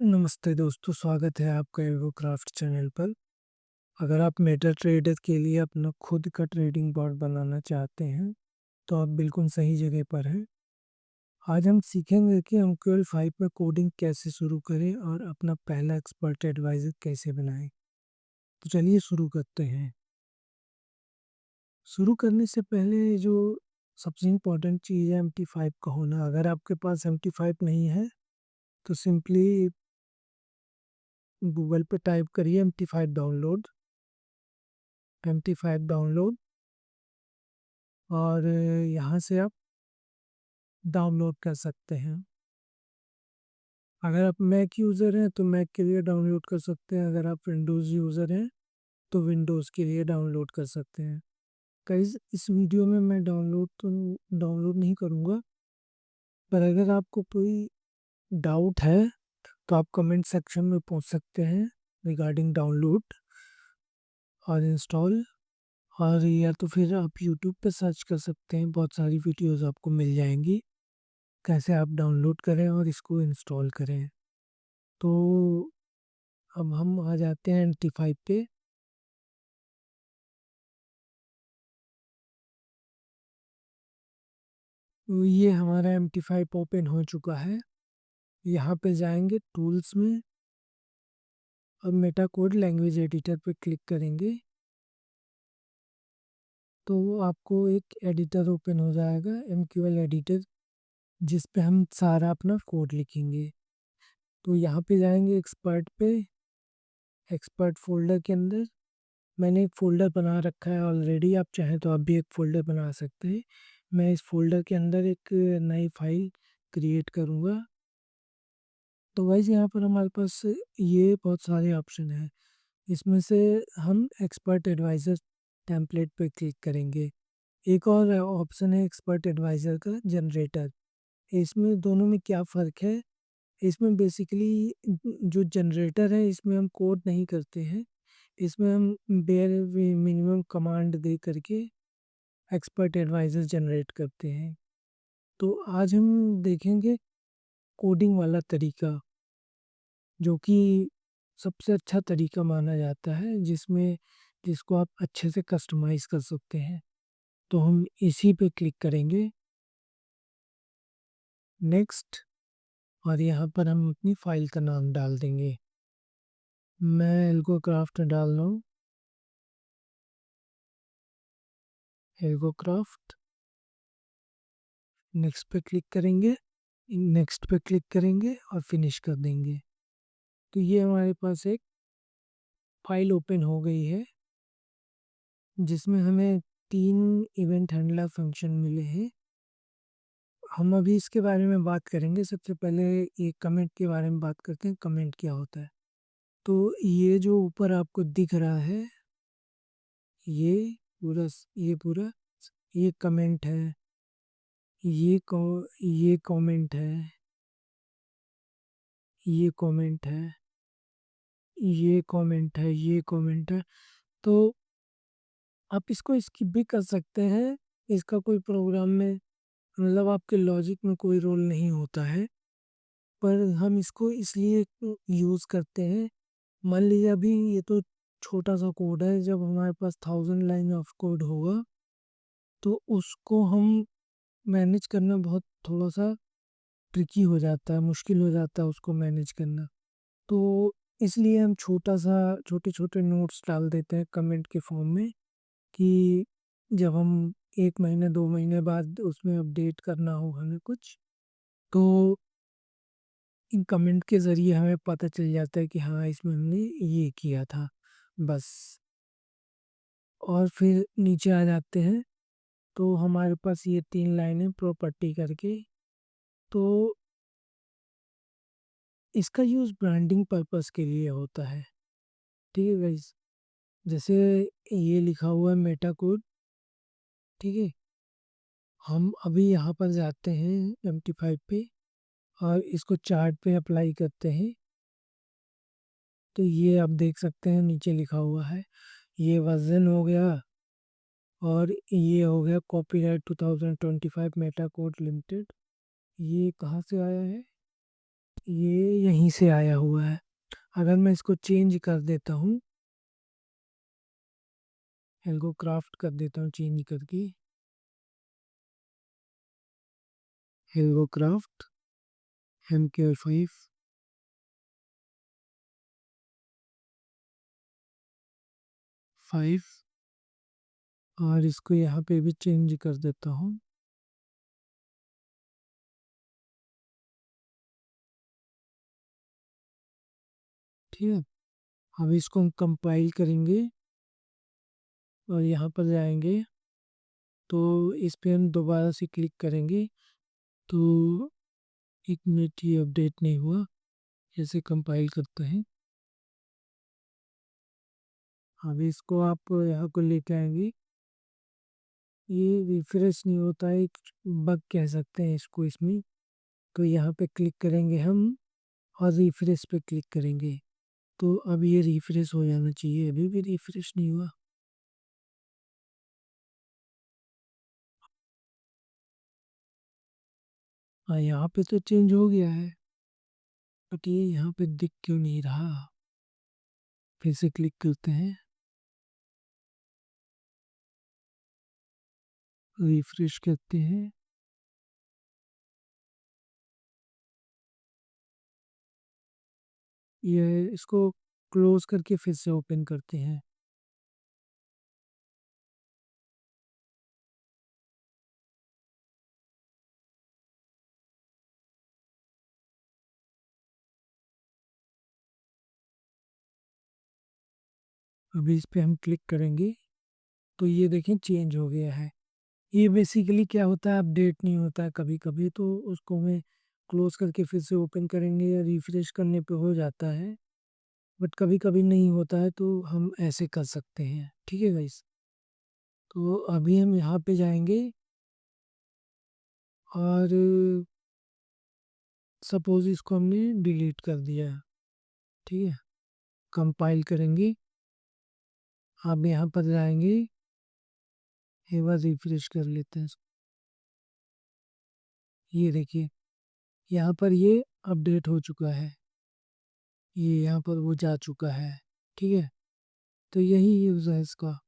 नमस्ते दोस्तों, स्वागत है आपका एवो क्राफ्ट चैनल पर। अगर आप मेटा ट्रेडर के लिए अपना खुद का ट्रेडिंग बॉट बनाना चाहते हैं, तो आप बिल्कुल सही जगह पर हैं। आज हम सीखेंगे कि हम क्यूएल 5 में कोडिंग कैसे शुरू करें और अपना पहला एक्सपर्ट एडवाइज़र कैसे बनाएं। तो चलिए शुरू करते हैं। शुरू करने से पहले जो सबसे इम्पोर्टेंट चीज़ है MT5 का होना। अगर आपके पास MT5 नहीं है, तो सिंपली गूगल पे टाइप करिए MT5 डाउनलोड, MT5 डाउनलोड और यहाँ से आप डाउनलोड कर सकते हैं। अगर आप मैक यूज़र हैं तो मैक के लिए डाउनलोड कर सकते हैं, अगर आप विंडोज़ यूज़र हैं तो विंडोज़ के लिए डाउनलोड कर सकते हैं। गाइस, इस वीडियो में मैं डाउनलोड नहीं करूँगा, पर अगर आपको कोई डाउट है तो आप कमेंट सेक्शन में पूछ सकते हैं रिगार्डिंग डाउनलोड और इंस्टॉल। और या तो फिर आप यूट्यूब पे सर्च कर सकते हैं, बहुत सारी वीडियोज़ आपको मिल जाएंगी कैसे आप डाउनलोड करें और इसको इंस्टॉल करें। तो अब हम आ जाते हैं MT5 पे। तो ये हमारा MT5 ओपन हो चुका है। यहाँ पे जाएंगे टूल्स में और मेटा कोड लैंग्वेज एडिटर पे क्लिक करेंगे तो आपको एक एडिटर ओपन हो जाएगा, MQL एडिटर, जिस पे हम सारा अपना कोड लिखेंगे। तो यहाँ पे जाएंगे एक्सपर्ट पे, एक्सपर्ट फोल्डर के अंदर मैंने एक फ़ोल्डर बना रखा है ऑलरेडी। आप चाहें तो आप भी एक फ़ोल्डर बना सकते हैं। मैं इस फ़ोल्डर के अंदर एक नई फाइल क्रिएट करूँगा। तो गाइस, यहाँ पर हमारे पास ये बहुत सारे ऑप्शन हैं। इसमें से हम एक्सपर्ट एडवाइज़र टेम्पलेट पे क्लिक करेंगे। एक और ऑप्शन है एक्सपर्ट एडवाइज़र का जनरेटर। इसमें दोनों में क्या फ़र्क है? इसमें बेसिकली जो जनरेटर है इसमें हम कोड नहीं करते हैं। इसमें हम बेयर मिनिमम कमांड दे करके एक्सपर्ट एडवाइज़र जनरेट करते हैं। तो आज हम देखेंगे कोडिंग वाला तरीका, जो कि सबसे अच्छा तरीका माना जाता है, जिसको आप अच्छे से कस्टमाइज़ कर सकते हैं। तो हम इसी पे क्लिक करेंगे, नेक्स्ट, और यहाँ पर हम अपनी फ़ाइल का नाम डाल देंगे। मैं एल्गो क्राफ्ट डाल रहा हूँ, एल्गो क्राफ्ट। नेक्स्ट पे क्लिक करेंगे, नेक्स्ट पे क्लिक करेंगे और फिनिश कर देंगे। तो ये हमारे पास एक फ़ाइल ओपन हो गई है, जिसमें हमें 3 इवेंट हैंडलर फंक्शन मिले हैं। हम अभी इसके बारे में बात करेंगे। सबसे पहले ये कमेंट के बारे में बात करते हैं, कमेंट क्या होता है। तो ये जो ऊपर आपको दिख रहा है, ये ये पूरा ये कमेंट है, ये कमेंट है, ये कमेंट है, ये कमेंट है, ये कमेंट है। तो आप इसको स्किप भी कर सकते हैं। इसका कोई प्रोग्राम में, मतलब आपके लॉजिक में कोई रोल नहीं होता है, पर हम इसको इसलिए यूज़ करते हैं। मान लीजिए अभी ये तो छोटा सा कोड है, जब हमारे पास 1000 लाइन ऑफ कोड होगा तो उसको हम मैनेज करना बहुत थोड़ा सा ट्रिकी हो जाता है, मुश्किल हो जाता है उसको मैनेज करना। तो इसलिए हम छोटे छोटे नोट्स डाल देते हैं कमेंट के फॉर्म में, कि जब हम 1 महीने 2 महीने बाद उसमें अपडेट करना हो हमें कुछ, तो इन कमेंट के ज़रिए हमें पता चल जाता है कि हाँ, इसमें हमने ये किया था, बस। और फिर नीचे आ जाते हैं, तो हमारे पास ये 3 लाइनें प्रॉपर्टी करके। तो इसका यूज़ ब्रांडिंग पर्पस के लिए होता है, ठीक है गाइस। जैसे ये लिखा हुआ है मेटा कोड, ठीक है। हम अभी यहाँ पर जाते हैं MT5 पे और इसको चार्ट पे अप्लाई करते हैं। तो ये आप देख सकते हैं नीचे लिखा हुआ है, ये वर्जन हो गया और ये हो गया कॉपीराइट 2025 मेटा कोड लिमिटेड। ये कहाँ से आया है? ये यहीं से आया हुआ है। अगर मैं इसको चेंज कर देता हूँ, हेल्गो क्राफ्ट कर देता हूँ चेंज करके, हेल्गो क्राफ्ट MK5 5 और इसको यहाँ पे भी चेंज कर देता हूँ। ठीक है, अब इसको हम कंपाइल करेंगे और यहाँ पर जाएंगे तो इस पे हम दोबारा से क्लिक करेंगे तो 1 मिनट, ये अपडेट नहीं हुआ, जैसे कंपाइल करते हैं। अब इसको आप यहाँ को लेके आएंगे, ये रिफ्रेश नहीं होता है, एक बग कह सकते हैं इसको इसमें। तो यहाँ पे क्लिक करेंगे हम और रिफ्रेश पे क्लिक करेंगे तो अब ये रिफ्रेश हो जाना चाहिए, अभी भी रिफ्रेश नहीं हुआ। हाँ, यहाँ पे तो चेंज हो गया है बट ये यहाँ पे दिख क्यों नहीं रहा। फिर से क्लिक करते हैं, रिफ्रेश करते हैं, ये इसको क्लोज करके फिर से ओपन करते हैं। अभी इस पे हम क्लिक करेंगे तो ये देखें चेंज हो गया है। ये बेसिकली क्या होता है, अपडेट नहीं होता है कभी कभी, तो उसको हमें क्लोज करके फिर से ओपन करेंगे या रिफ्रेश करने पे हो जाता है, बट कभी कभी नहीं होता है तो हम ऐसे कर सकते हैं। ठीक है गाइस, तो अभी हम यहाँ पे जाएंगे और सपोज इसको हमने डिलीट कर दिया। ठीक है, कंपाइल करेंगे, आप यहाँ पर जाएंगे, एक बार रिफ्रेश कर लेते हैं इसको। ये देखिए यहाँ पर ये अपडेट हो चुका है, ये यहाँ पर वो जा चुका है। ठीक है, तो यही यूज़ है इसका।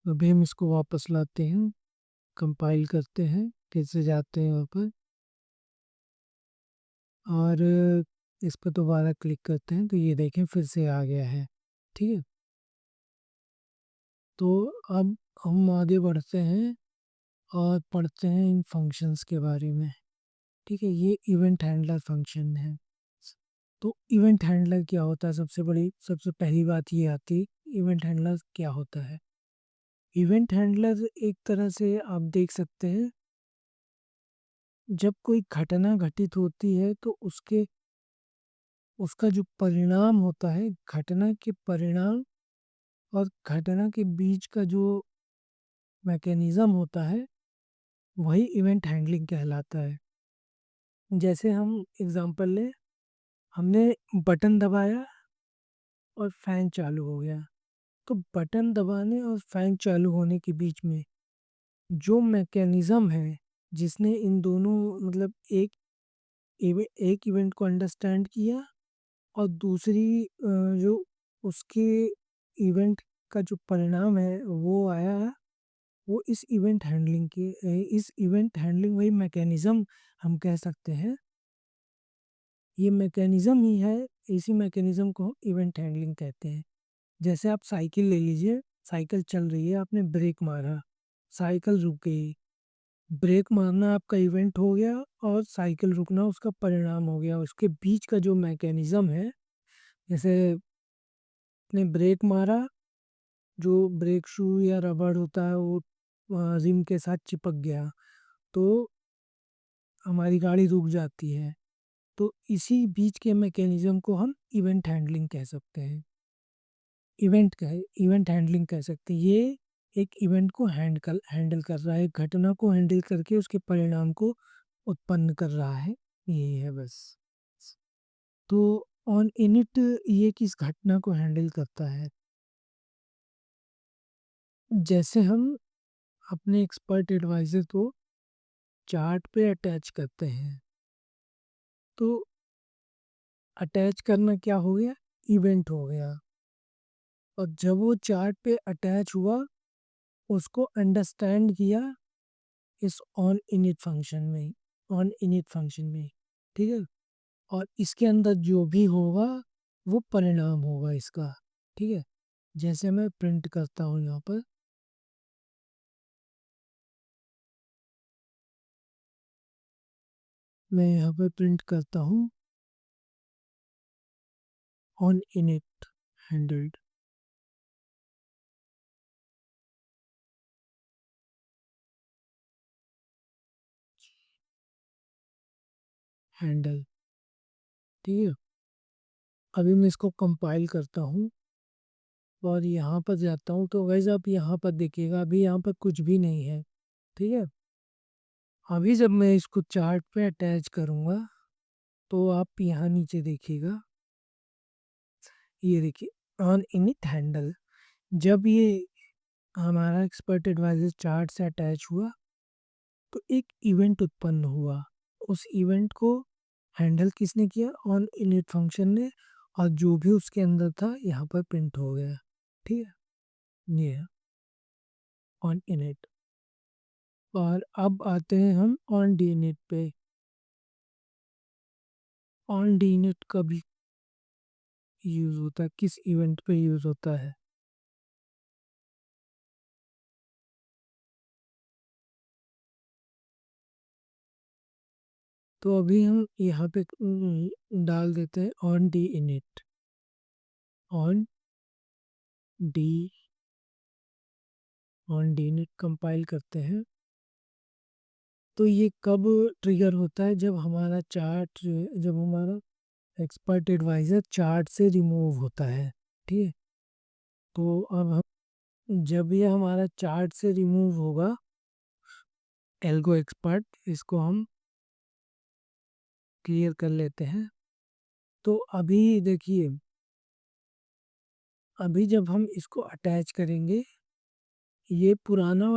अभी हम इसको वापस लाते हैं, कंपाइल करते हैं, फिर से जाते हैं वहाँ पर और इस पर दोबारा क्लिक करते हैं तो ये देखें फिर से आ गया है। ठीक है, तो अब हम आगे बढ़ते हैं और पढ़ते हैं इन फंक्शंस के बारे में। ठीक है, ये इवेंट हैंडलर फंक्शन है। तो इवेंट हैंडलर क्या होता है, सबसे पहली बात ये आती है इवेंट हैंडलर क्या होता है। इवेंट हैंडलर एक तरह से आप देख सकते हैं, जब कोई घटना घटित होती है तो उसका जो परिणाम होता है, घटना के परिणाम और घटना के बीच का जो मैकेनिज्म होता है, वही इवेंट हैंडलिंग कहलाता है। जैसे हम एग्जांपल लें, हमने बटन दबाया और फैन चालू हो गया, तो बटन दबाने और फैन चालू होने के बीच में जो मैकेनिज्म है, जिसने इन दोनों मतलब एक इवेंट को अंडरस्टैंड किया और दूसरी जो उसके इवेंट का जो परिणाम है वो आया, वो इस इवेंट हैंडलिंग वही मैकेनिज्म हम कह सकते हैं। ये मैकेनिज्म ही है, इसी मैकेनिज्म को इवेंट हैंडलिंग कहते हैं। जैसे आप साइकिल ले लीजिए, साइकिल चल रही है, आपने ब्रेक मारा, साइकिल रुक गई। ब्रेक मारना आपका इवेंट हो गया और साइकिल रुकना उसका परिणाम हो गया। उसके बीच का जो मैकेनिज्म है, जैसे आपने ब्रेक मारा, जो ब्रेक शू या रबड़ होता है वो रिम के साथ चिपक गया तो हमारी गाड़ी रुक जाती है। तो इसी बीच के मैकेनिज्म को हम इवेंट हैंडलिंग कह सकते हैं। इवेंट हैंडलिंग कह सकते हैं। ये एक इवेंट को हैंडल कर रहा है, घटना को हैंडल करके उसके परिणाम को उत्पन्न कर रहा है, यही है बस। तो ऑन इनिट ये किस घटना को हैंडल करता है, जैसे हम अपने एक्सपर्ट एडवाइजर को चार्ट पे अटैच करते हैं तो अटैच करना क्या हो गया, इवेंट हो गया। और जब वो चार्ट पे अटैच हुआ, उसको अंडरस्टैंड किया इस ऑन इनिट फंक्शन में, ऑन इनिट फंक्शन में, ठीक है। और इसके अंदर जो भी होगा वो परिणाम होगा इसका, ठीक है। जैसे मैं प्रिंट करता हूँ यहाँ पर, मैं यहाँ पर प्रिंट करता हूँ ऑन इनिट हैंडल्ड, हैंडल, ठीक है। अभी मैं इसको कंपाइल करता हूँ और यहाँ पर जाता हूँ, तो वैसे आप यहाँ पर देखिएगा अभी यहाँ पर कुछ भी नहीं है, ठीक है। अभी जब मैं इसको चार्ट पे अटैच करूँगा तो आप यहाँ नीचे देखिएगा, ये देखिए ऑन इनिट हैंडल। जब ये हमारा एक्सपर्ट एडवाइजर चार्ट से अटैच हुआ तो एक इवेंट उत्पन्न हुआ। उस इवेंट को हैंडल किसने किया, ऑन इनिट फंक्शन ने। और जो भी उसके अंदर था यहाँ पर प्रिंट हो गया, ठीक है। ये ऑन इनिट। और अब आते हैं हम ऑन डी इनिट पे। ऑन डी इनिट कब यूज़ होता है, किस इवेंट पे यूज़ होता है। तो अभी हम यहाँ पे डाल देते हैं on D init, on D, on D init compile करते हैं। तो ये कब ट्रिगर होता है, जब हमारा चार्ट, जब हमारा एक्सपर्ट एडवाइज़र चार्ट से रिमूव होता है, ठीक है। तो अब हम, जब ये हमारा चार्ट से रिमूव होगा एल्गो एक्सपर्ट, इसको हम क्लियर कर लेते हैं। तो अभी देखिए, अभी जब हम इसको अटैच करेंगे, ये पुराना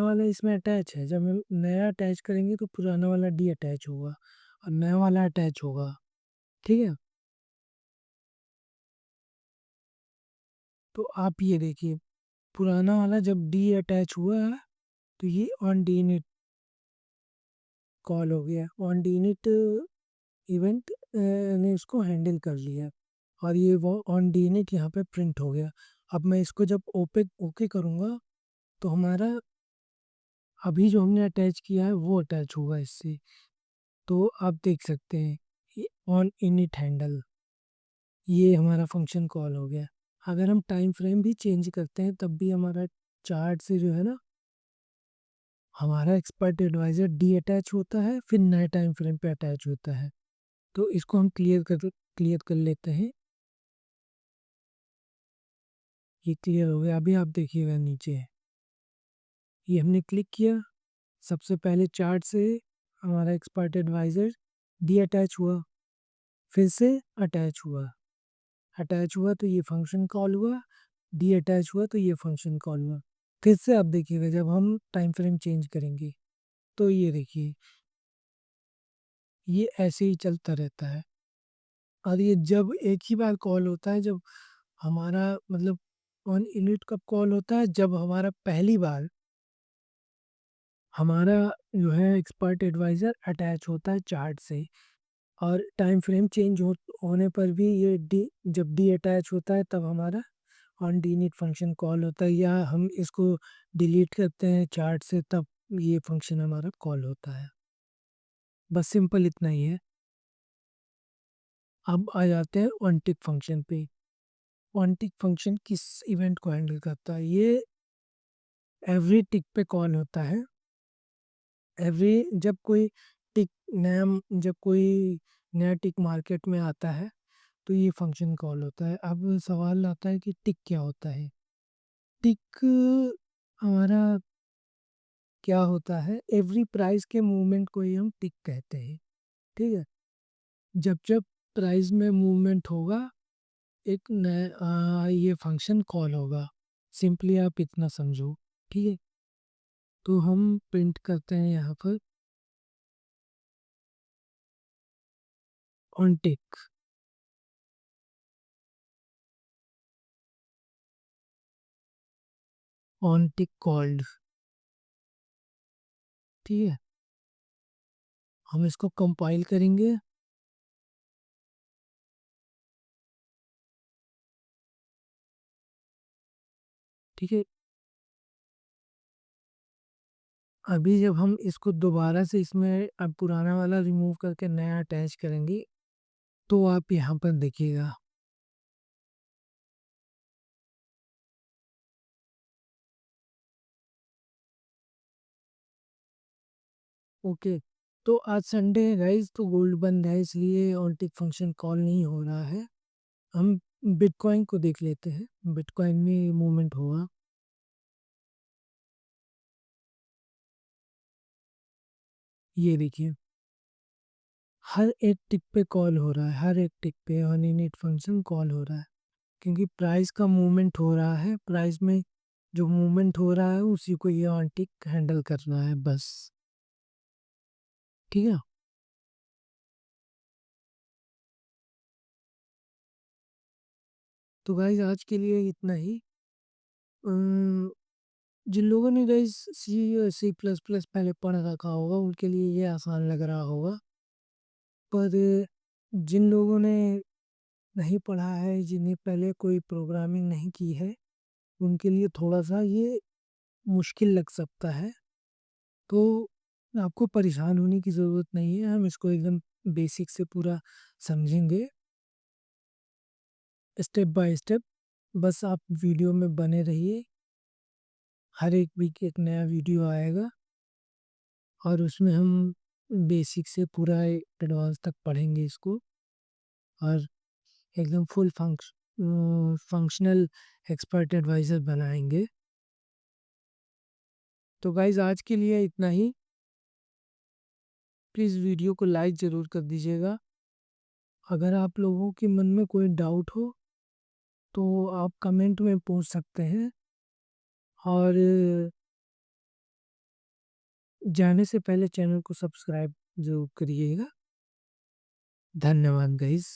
वाला इसमें अटैच है। जब हम नया अटैच करेंगे तो पुराना वाला डी अटैच होगा और नया वाला अटैच होगा, ठीक है। तो आप ये देखिए, पुराना वाला जब डी अटैच हुआ है तो ये ऑन डी इनिट कॉल हो गया, ऑन डी इनिट इवेंट ने इसको हैंडल कर लिया और ये वो ऑन डी इनिट यहाँ पे प्रिंट हो गया। अब मैं इसको जब ओके करूँगा तो हमारा अभी जो हमने अटैच किया है वो अटैच होगा इससे। तो आप देख सकते हैं ये ऑन इनिट हैंडल, ये हमारा फंक्शन कॉल हो गया। अगर हम टाइम फ्रेम भी चेंज करते हैं तब भी हमारा चार्ट से जो है ना, हमारा एक्सपर्ट एडवाइज़र डी अटैच होता है, फिर नए टाइम फ्रेम पे अटैच होता है। तो इसको हम क्लियर कर लेते हैं। ये क्लियर हो गया। अभी आप देखिएगा नीचे, ये हमने क्लिक किया, सबसे पहले चार्ट से हमारा एक्सपर्ट एडवाइज़र डी अटैच हुआ, फिर से अटैच हुआ, अटैच हुआ तो ये फंक्शन कॉल हुआ, डी अटैच हुआ तो ये फंक्शन कॉल हुआ। फिर से आप देखिएगा जब हम टाइम फ्रेम चेंज करेंगे तो ये देखिए, ये ऐसे ही चलता रहता है। और ये जब एक ही बार कॉल होता है, जब हमारा मतलब ऑन इनिट कब कॉल होता है, जब हमारा पहली बार हमारा जो है एक्सपर्ट एडवाइज़र अटैच होता है चार्ट से। और टाइम फ्रेम चेंज होने पर भी ये डी, जब डी अटैच होता है तब हमारा on D init function call होता है, या हम इसको डिलीट करते हैं चार्ट से तब ये फंक्शन हमारा कॉल होता है। बस सिंपल इतना ही है। अब आ जाते हैं ऑनटिक फंक्शन पे। ऑनटिक फंक्शन किस इवेंट को हैंडल करता है, ये एवरी टिक पे कॉल होता है। एवरी, जब कोई टिक नया, जब कोई नया टिक मार्केट में आता है तो ये फंक्शन कॉल होता है। अब सवाल आता है कि टिक क्या होता है। टिक हमारा क्या होता है, एवरी प्राइस के मूवमेंट को ही हम टिक कहते हैं, ठीक है। जब जब प्राइस में मूवमेंट होगा, एक नया ये फंक्शन कॉल होगा। सिंपली आप इतना समझो, ठीक है। तो हम प्रिंट करते हैं यहाँ पर on tick. On tick called. ठीक है, हम इसको कंपाइल करेंगे। ठीक है, अभी जब हम इसको दोबारा से इसमें अब पुराना वाला रिमूव करके नया अटैच करेंगे तो आप यहाँ पर देखिएगा। ओके, तो आज संडे है गाइस, तो गोल्ड बंद है इसलिए ऑन टिक फंक्शन कॉल नहीं हो रहा है। हम बिटकॉइन को देख लेते हैं, बिटकॉइन में मूवमेंट होगा। ये देखिए, हर एक टिक पे कॉल हो रहा है, हर एक टिक पे ऑन इनिट फंक्शन कॉल हो रहा है, क्योंकि प्राइस का मूवमेंट हो रहा है। प्राइस में जो मूवमेंट हो रहा है उसी को ये ऑन टिक हैंडल करना है बस। ठीक है, तो गाइज आज के लिए इतना ही। अम्म, जिन लोगों ने गाइज सी प्लस प्लस पहले पढ़ रखा होगा उनके लिए ये आसान लग रहा होगा, पर जिन लोगों ने नहीं पढ़ा है, जिन्हें पहले कोई प्रोग्रामिंग नहीं की है, उनके लिए थोड़ा सा ये मुश्किल लग सकता है। तो आपको परेशान होने की ज़रूरत नहीं है, हम इसको एकदम बेसिक से पूरा समझेंगे, स्टेप बाय स्टेप। बस आप वीडियो में बने रहिए, हर एक वीक एक नया वीडियो आएगा और उसमें हम बेसिक से पूरा एडवांस तक पढ़ेंगे इसको, और एकदम फुल फंक्शनल एक्सपर्ट एडवाइज़र बनाएंगे। तो गाइज़ आज के लिए इतना ही। प्लीज़ वीडियो को लाइक ज़रूर कर दीजिएगा। अगर आप लोगों के मन में कोई डाउट हो तो आप कमेंट में पूछ सकते हैं, और जाने से पहले चैनल को सब्सक्राइब ज़रूर करिएगा। धन्यवाद गाइस।